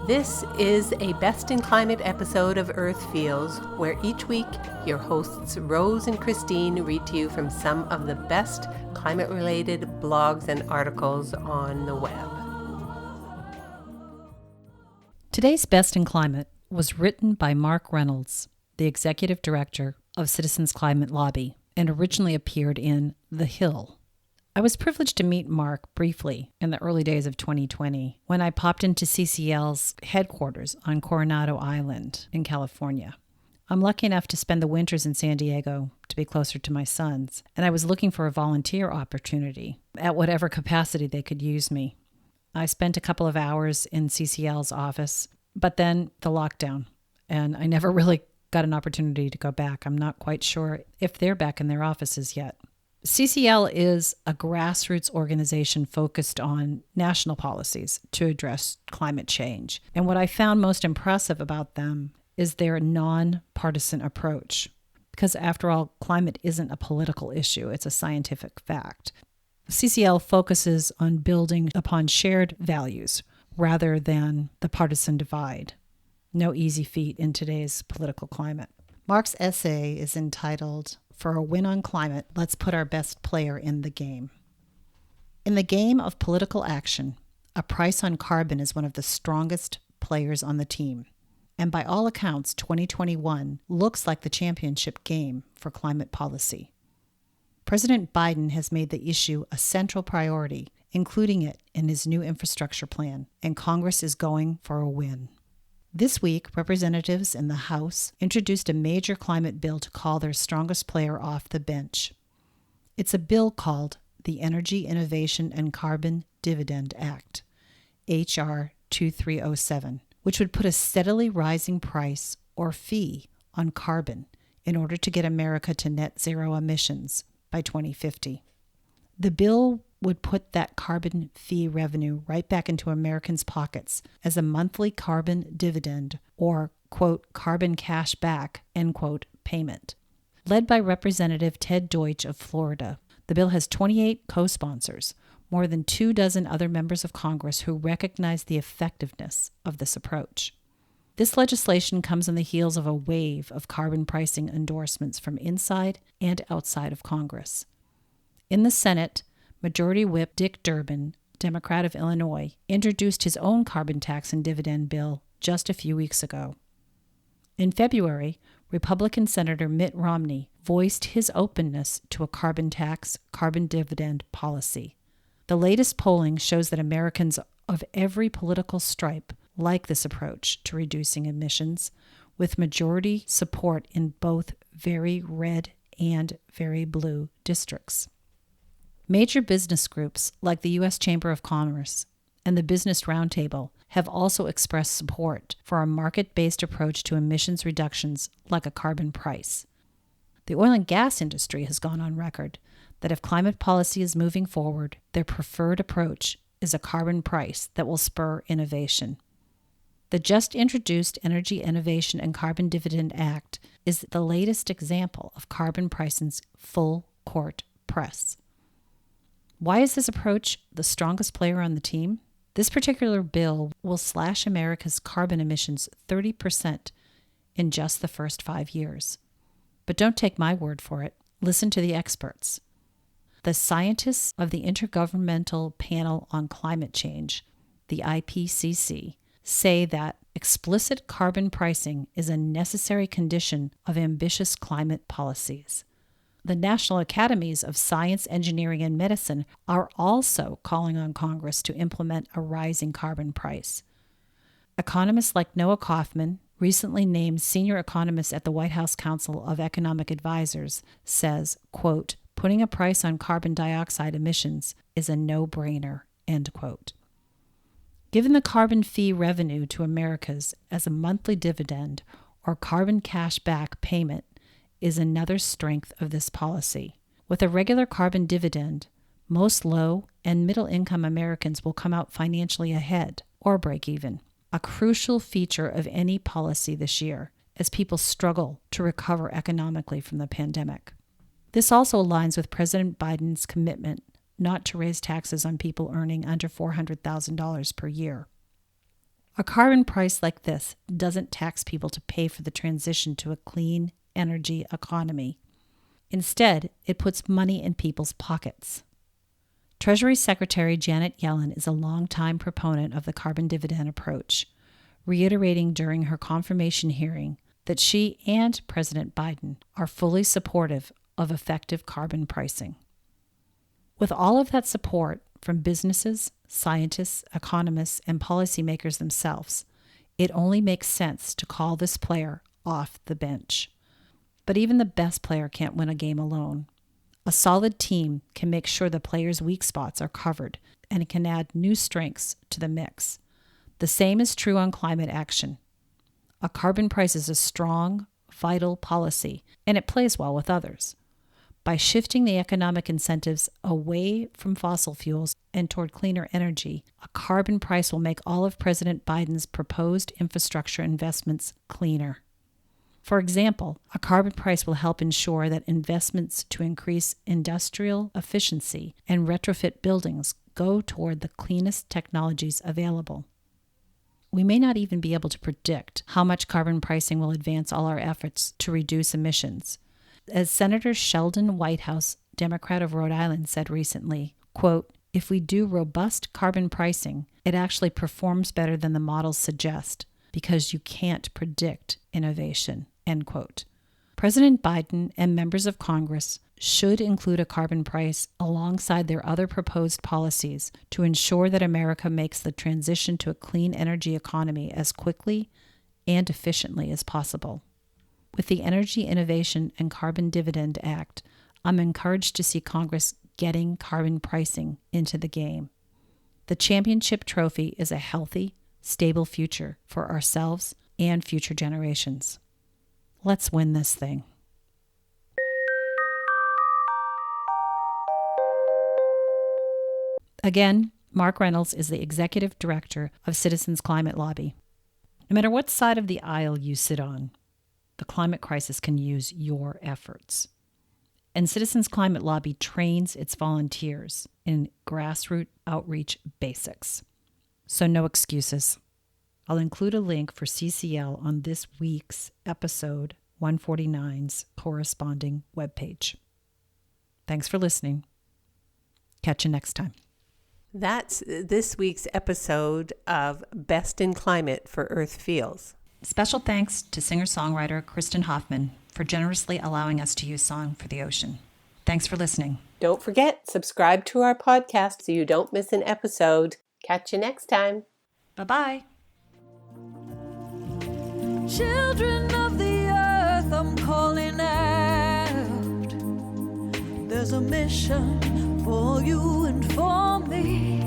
This is a Best in Climate episode of Earth Feels, where each week your hosts Rose and Christine read to you from some of the best climate-related blogs and articles on the web. Today's Best in Climate was written by Mark Reynolds, the Executive Director of Citizens Climate Lobby, and originally appeared in The Hill. I was privileged to meet Mark briefly in the early days of 2020 when I popped into CCL's headquarters on Coronado Island in California. I'm lucky enough to spend the winters in San Diego to be closer to my sons, and I was looking for a volunteer opportunity at whatever capacity they could use me. I spent a couple of hours in CCL's office, but then the lockdown, and I never really got an opportunity to go back. I'm not quite sure if they're back in their offices yet. CCL is a grassroots organization focused on national policies to address climate change. And what I found most impressive about them is their non-partisan approach. Because after all, climate isn't a political issue, it's a scientific fact. CCL focuses on building upon shared values rather than the partisan divide. No easy feat in today's political climate. Mark's essay is entitled, "For a Win on Climate, Let's Put Our Best Player in the Game." In the game of political action, a price on carbon is one of the strongest players on the team. And by all accounts, 2021 looks like the championship game for climate policy. President Biden has made the issue a central priority, including it in his new infrastructure plan, and Congress is going for a win. This week, representatives in the House introduced a major climate bill to call their strongest player off the bench. It's a bill called the Energy Innovation and Carbon Dividend Act, H.R. 2307, which would put a steadily rising price or fee on carbon in order to get America to net zero emissions by 2050. The bill would put that carbon fee revenue right back into Americans' pockets as a monthly carbon dividend or, quote, carbon cash back, end quote, payment. Led by Representative Ted Deutsch of Florida, the bill has 28 co-sponsors, more than 24 other members of Congress who recognize the effectiveness of this approach. This legislation comes on the heels of a wave of carbon pricing endorsements from inside and outside of Congress. In the Senate, Majority Whip Dick Durbin, Democrat of Illinois, introduced his own carbon tax and dividend bill just a few weeks ago. In February, Republican Senator Mitt Romney voiced his openness to a carbon tax, carbon dividend policy. The latest polling shows that Americans of every political stripe like this approach to reducing emissions, with majority support in both very red and very blue districts. Major business groups like the U.S. Chamber of Commerce and the Business Roundtable have also expressed support for a market-based approach to emissions reductions like a carbon price. The oil and gas industry has gone on record that if climate policy is moving forward, their preferred approach is a carbon price that will spur innovation. The just introduced Energy Innovation and Carbon Dividend Act is the latest example of carbon pricing's full court press. Why is this approach the strongest player on the team? This particular bill will slash America's carbon emissions 30% in just the first 5 years. But don't take my word for it. Listen to the experts. The scientists of the Intergovernmental Panel on Climate Change, the IPCC, say that explicit carbon pricing is a necessary condition of ambitious climate policies. The National Academies of Science, Engineering, and Medicine are also calling on Congress to implement a rising carbon price. Economists like Noah Kaufman, recently named senior economist at the White House Council of Economic Advisors, says, quote, putting a price on carbon dioxide emissions is a no-brainer, end quote. Given the carbon fee revenue to Americans as a monthly dividend or carbon cash back payment is another strength of this policy. With a regular carbon dividend, most low and middle income Americans will come out financially ahead or break even, a crucial feature of any policy this year as people struggle to recover economically from the pandemic. This also aligns with President Biden's commitment not to raise taxes on people earning under $400,000 per year. A carbon price like this doesn't tax people to pay for the transition to a clean energy economy. Instead, it puts money in people's pockets. Treasury Secretary Janet Yellen is a longtime proponent of the carbon dividend approach, reiterating during her confirmation hearing that she and President Biden are fully supportive of effective carbon pricing. With all of that support from businesses, scientists, economists, and policymakers themselves, it only makes sense to call this player off the bench. But even the best player can't win a game alone. A solid team can make sure the player's weak spots are covered and it can add new strengths to the mix. The same is true on climate action. A carbon price is a strong, vital policy, and it plays well with others. By shifting the economic incentives away from fossil fuels and toward cleaner energy, a carbon price will make all of President Biden's proposed infrastructure investments cleaner. For example, a carbon price will help ensure that investments to increase industrial efficiency and retrofit buildings go toward the cleanest technologies available. We may not even be able to predict how much carbon pricing will advance all our efforts to reduce emissions. As Senator Sheldon Whitehouse, Democrat of Rhode Island, said recently, quote, "If we do robust carbon pricing, it actually performs better than the models suggest because you can't predict innovation," end quote. President Biden and members of Congress should include a carbon price alongside their other proposed policies to ensure that America makes the transition to a clean energy economy as quickly and efficiently as possible. With the Energy Innovation and Carbon Dividend Act, I'm encouraged to see Congress getting carbon pricing into the game. The championship trophy is a healthy, stable future for ourselves and future generations. Let's win this thing. Again, Mark Reynolds is the Executive Director of Citizens Climate Lobby. No matter what side of the aisle you sit on, the climate crisis can use your efforts. And Citizens Climate Lobby trains its volunteers in grassroots outreach basics. So no excuses. I'll include a link for CCL on this week's episode 149's corresponding webpage. Thanks for listening. Catch you next time. That's this week's episode of Best in Climate for Earth Feels. Special thanks to singer-songwriter Kristen Hoffman for generously allowing us to use Song for the Ocean. Thanks for listening. Don't forget, subscribe to our podcast so you don't miss an episode. Catch you next time. Bye-bye. Children of the earth, I'm calling out. There's a mission for you and for me.